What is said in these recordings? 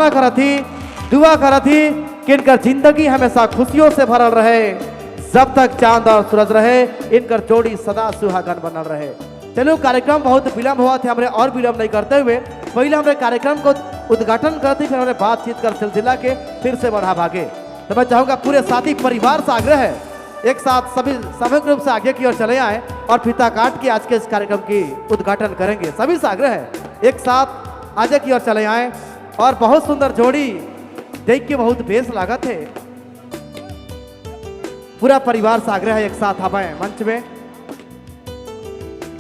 प्रार्थना करत थी, दुआ करत थी कि इनकर जिंदगी हमेशा खुशियों से भरल रहे, जब तक चांद और सूरज रहे इनकर जोड़ी सदा सुहागन बनल रहे। चलो कार्यक्रम बहुत विलंब हुआ थे, हमने और विलंब नहीं करते हुए पहले हमने कार्यक्रम को उद्घाटन करते, फिर हमने बातचीत कर सिलसिला के फिर से बढ़ा भागे। तो मैं चाहूंगा पूरे साथी परिवार से आग्रह है एक साथ सभी सामूहिक रूप से आगे की ओर चले आए और फीता काट के आज के इस कार्यक्रम की उद्घाटन करेंगे। सभी से आग्रह है एक साथ आगे की ओर चले आए और बहुत सुंदर जोड़ी देख के बहुत बेस लागत है। पूरा परिवार से आग्रह है एक साथ आए मंच में,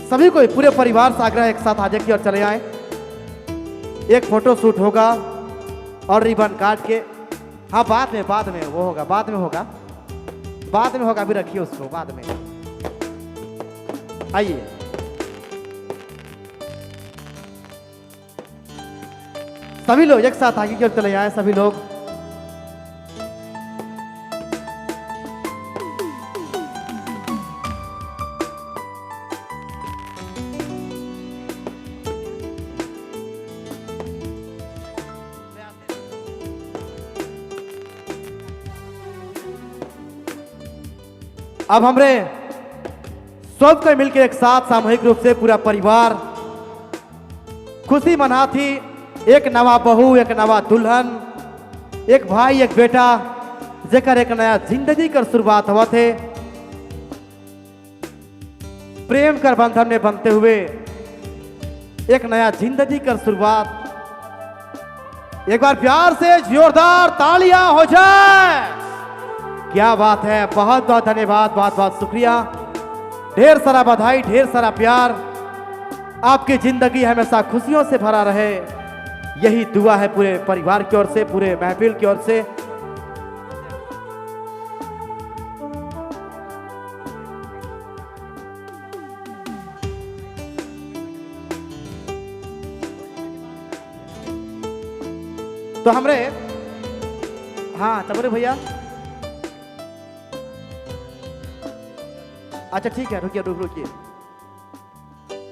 सभी को पूरे परिवार से आग्रह है एक साथ आगे की ओर चले आए। एक फोटो शूट होगा और रिबन काट के, हाँ बाद में वो होगा, बाद में होगा, अभी रखिए उसको बाद में। आइए सभी लोग एक साथ आगे की ओर चले आए। सभी लोग अब हमरे सब को मिलकर एक साथ सामूहिक रूप से पूरा परिवार खुशी मना थी। एक नवा बहू, एक नवा दुल्हन, एक भाई, एक बेटा, जेकर एक नया जिंदगी कर शुरुआत हुआ थे। प्रेम कर बंधन में बनते हुए एक नया जिंदगी कर शुरुआत। एक बार प्यार से जोरदार तालियां हो जाए। क्या बात है, बहुत बहुत धन्यवाद, बहुत बहुत शुक्रिया, ढेर सारा बधाई, ढेर सारा प्यार। आपकी जिंदगी हमेशा खुशियों से भरा रहे, यही दुआ है पूरे परिवार की ओर से, पूरे महफिल की ओर से। तो हमरे हाँ तबरे भैया, अच्छा ठीक है, रुकिए।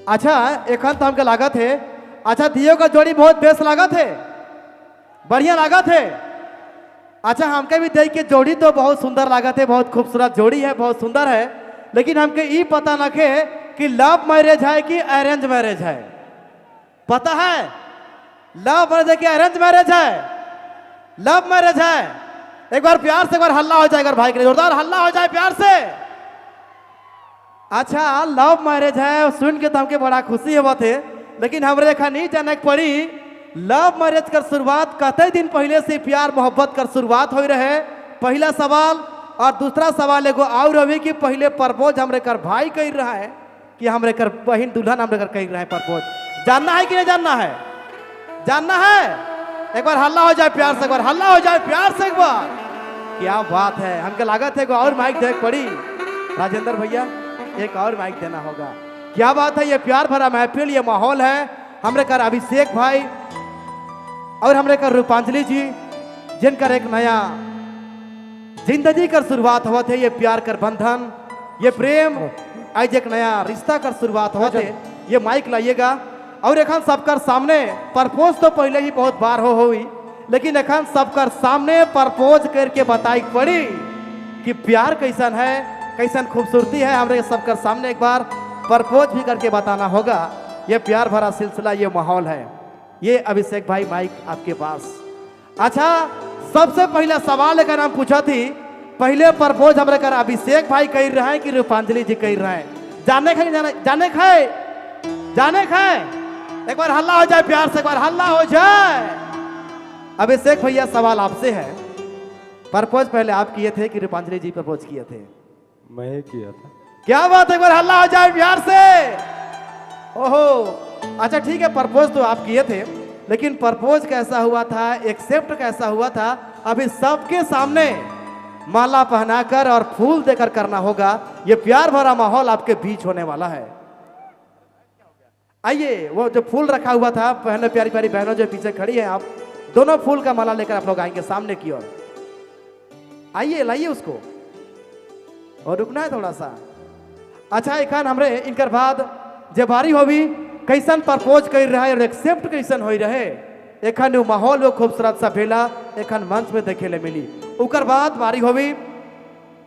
अच्छा एखन तो हमके लागत है, अच्छा दियो का जोड़ी बहुत बेस लागत है, बढ़िया लागत है। अच्छा हमके भी देख के जोड़ी तो बहुत सुंदर लागत है, बहुत खूबसूरत जोड़ी है, बहुत सुंदर है। लेकिन हमके ये पता न के कि लव मैरिज है कि अरेंज मैरिज है। पता है लव मैरिज है कि अरेंज मैरिज है? लव मैरिज है। एक बार प्यार से एक बार हल्ला हो जाए, अगर भाई के लिए जोरदार हल्ला हो जाए प्यार से। अच्छा लव मैरिज है, सुन के तो हमके बड़ा खुशी हुआ थे, लेकिन हमरे देखा नहीं जाने पड़ी लव मैरिज कर शुरुआत कते दिन पहले से प्यार मोहब्बत कर शुरुआत हो रहे। पहला सवाल, और दूसरा सवाल एगो और रवि कि पहले प्रपोज हमरे कर भाई कर रहा है कि हमरे कर बहन दुल्हन हमरे कर कर रहा है प्रपोज? जानना है कि नहीं जानना है? जानना है? एक बार हल्ला हो जाए प्यार से, एक बार हल्ला हो जाए प्यार से एक बार। क्या बात है, हमके लागत है और माइक देख पड़ी। राजेंद्र भैया एक और माइक देना होगा। क्या बात है, ये प्यार भरा महफिल, ये माहौल है। हमरे कर अभिषेक भाई और हमरे कर रूपांजलि जी, जिनकर एक नया जिंदगी कर शुरुआत हुआ थे। ये प्यार कर बंधन, ये प्रेम, आज एक नया रिश्ता कर शुरुआत हुआ थे। ये माइक लाइएगा। और एखन सबकर सामने प्रपोज तो पहले ही बहुत बार हो हुई, लेकिन एखन सबकर सामने प्रपोज करके बताई पड़ी कि प्यार कैसन है, कैसन खूबसूरती है। हमरे सबकर सामने एक बार प्रपोज भी करके बताना होगा। ये प्यार भरा सिलसिला, ये माहौल है। ये अभिषेक भाई माइक आपके पास। अच्छा सबसे पहला सवाल अगर हम पूछा थी, पहले प्रपोज हमरे कर अभिषेक भाई कर रहे हैं कि रूपांजलि जी कर रहे हैं? जाने खाए एक बार हल्ला हो जाए प्यार से, एक बार हल्ला हो जाए। अभिषेक भैया सवाल आपसे है, प्रपोज पहले आप किए थे कि रूपांजलि जी प्रपोज किए थे? मैं किया था। क्या बात है, एक बार हल्ला हो जाए प्यार से। ओहो अच्छा ठीक है, प्रपोज तो आप किए थे, लेकिन प्रपोज कैसा हुआ था, एक्सेप्ट कैसा हुआ था, अभी सबके सामने माला पहनाकर और फूल देकर करना होगा। ये प्यार भरा माहौल आपके बीच होने वाला है। आइए, वो जो फूल रखा हुआ था, पहले प्यारी प्यारी बहनों जो पीछे खड़ी है, आप दोनों फूल का माला लेकर आप लोग आएंगे सामने की ओर। आइए लाइए उसको, और रुकना है थोड़ा सा। अच्छा एखन हमरे इनकर बाद जे बारी होवी कैसन प्रपोज कर रहा है और एक्सेप्ट कैसन हो रहे, एखन उ माहौल वो खूबसूरत सा भेला एखन मंच में देखे ले मिली। उकर बाद मारी होवी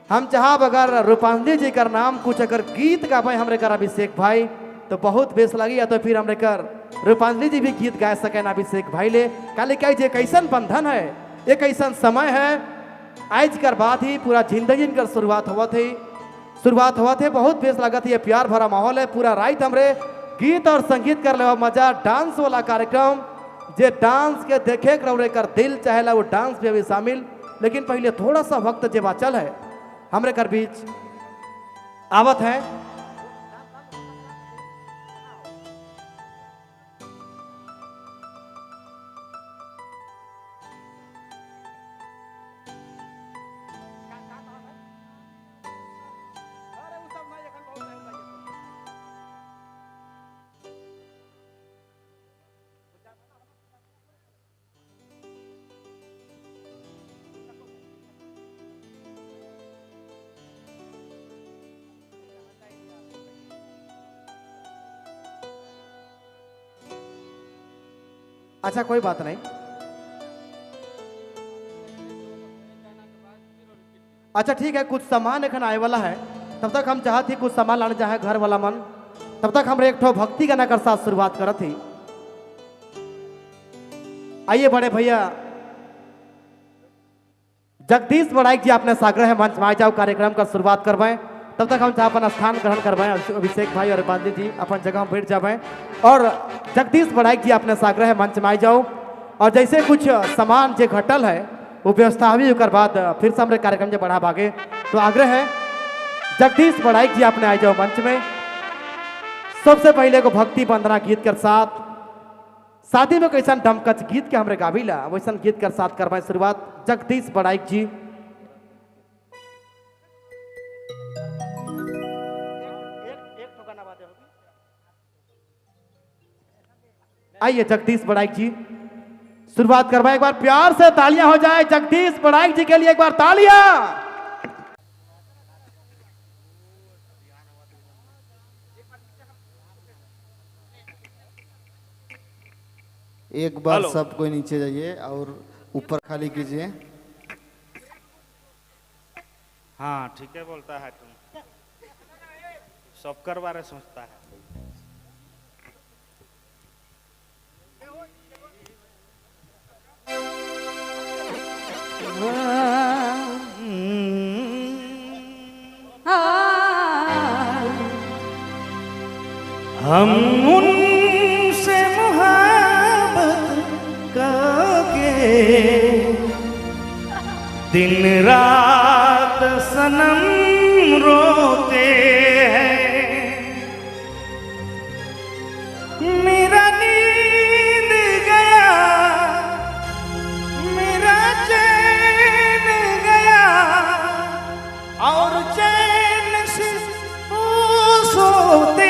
हम चाहब अगर रूपांजलि जी का नाम कुछ अगर गीत गावे हमरे कर अभिषेक भाई तो बहुत बेस लगी, या तो फिर हमरे कर रूपांजलि जी भी गीत गा सके अभिषेक भाई ले। काले कई जे कैसन बंधन है, एक कैसन समय है, आज कर बात ही पूरा जिंदगी कर शुरुआत हुआ थे बहुत बेस लगत है, प्यार भरा माहौल है पूरा रात हमरे गीत और संगीत कर ले मजा, डांस वाला कार्यक्रम जे डांस के देखे कर दिल चाहेला वो डांस पे भी शामिल। लेकिन पहले थोड़ा सा वक्त जे बाचल है हमरे कर बीच आवत है। अच्छा कोई बात नहीं, अच्छा ठीक है, कुछ सामान एखन आए वाला है, तब तक हम चाहते कुछ सामान लाने चाहे घर वाला मन, तब तक हम एक ठो भक्ति गाना कर साथ शुरुआत करत थी। आइए बड़े भैया जगदीश बड़ाइक जी अपने साग्रह मंच में आ जाओ, कार्यक्रम का शुरुआत करवाएं। तब तक हम चाहे अपन स्थान ग्रहण करवाएं, अभिषेक भाई और रूपांजलि जी अपन जगह बैठ जाए और जगदीश बड़ाइक जी अपने साग्रह मंच में आ जाओ। और जैसे कुछ सामान जो घटल है वो व्यवस्था हुई उकर बाद फिर से हमारे कार्यक्रम जो बढ़ा भागे, तो आग्रह है जगदीश बड़ाइक जी अपने आ जाओ मंच में। सबसे पहले को भक्ति वंदना गीत कर साथ शादी में कैसा दमकच गीत के हमरे गाविला वैसा गीत कर साथ करवाएं शुरुआत जगदीश बड़ाइक जी। आइए जगदीश बड़ाइक जी शुरुआत करवाएं, एक बार प्यार से तालियां हो जाए जगदीश बड़ाइक जी के लिए, एक बार तालियां। एक बार सब कोई नीचे जाइए और ऊपर खाली कीजिए। हाँ ठीक है बोलता है, तुम सबकर बारे सोचता है। हम उनसे मोहब्बत करके दिन रात सनम रोते हैं, मेरा नींद गया मेरा चैन गया और चैन से वो सोते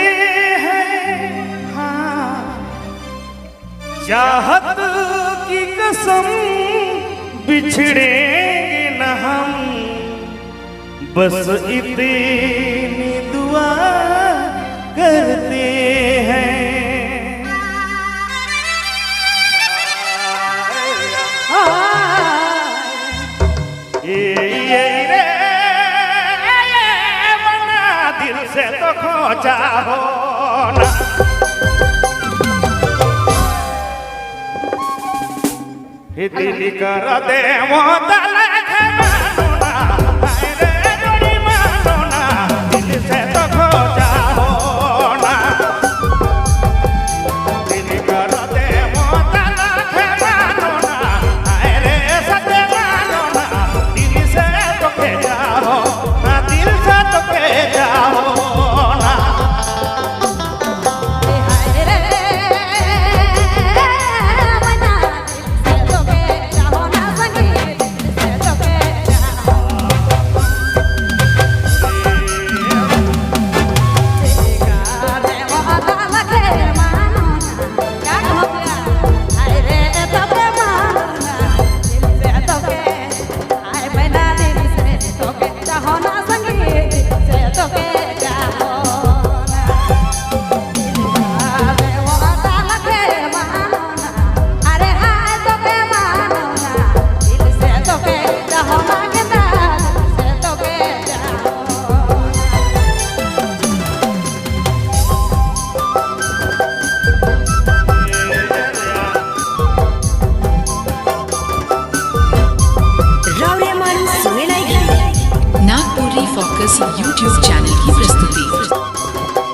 हैं। हाँ चाहत की कसम बिछड़ेंगे न हम, बस इतनी दुआ करते हैं। ये रे मना दिल से तो खोजा हो ना, दिल कर दे वो तलक मानो ना, रे जोड़ी मानो ना, दिल से तो खोजा हो ना, दिल कर दे वो तलक मानो ना, रे सत्य मानो ना, दिल से तो खोजा हो ना, दिल से तो खोजा हो ना। फोकस यूट्यूब चैनल की प्रस्तुति।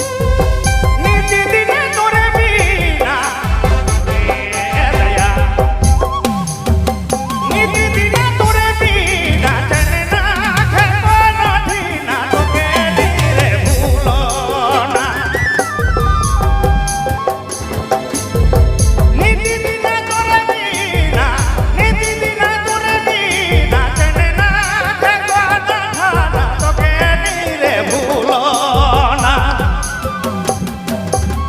नीति दिने तोरे बीना ए दया नीति दिने तोरे बीना चलना है कोनो ठीना तोके रे भूलो ना नीति दिने तोरे बीना चलना है कोनो ठीना तोके रे भूलो ना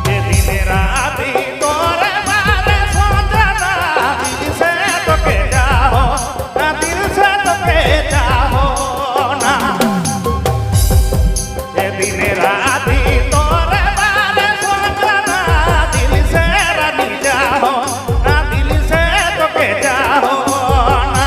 ये दिन राती तोरे बारे सोचना दिल से तोके चाहो ना दिल से तोके चाहो ना ये दिन राती तोरे बारे सोचना दिल से रानी चाहो ना दिल से तोके चाहो ना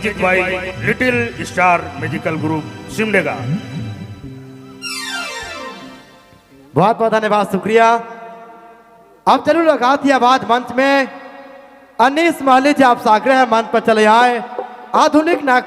music by little star musical group Simdega. बहुत बहुत धन्यवाद, शुक्रिया। अब चलो लगा थी आवाज मंच में अनीस माली जी, आप सागरे हैं मंच पर चले आए। आधुनिक नाग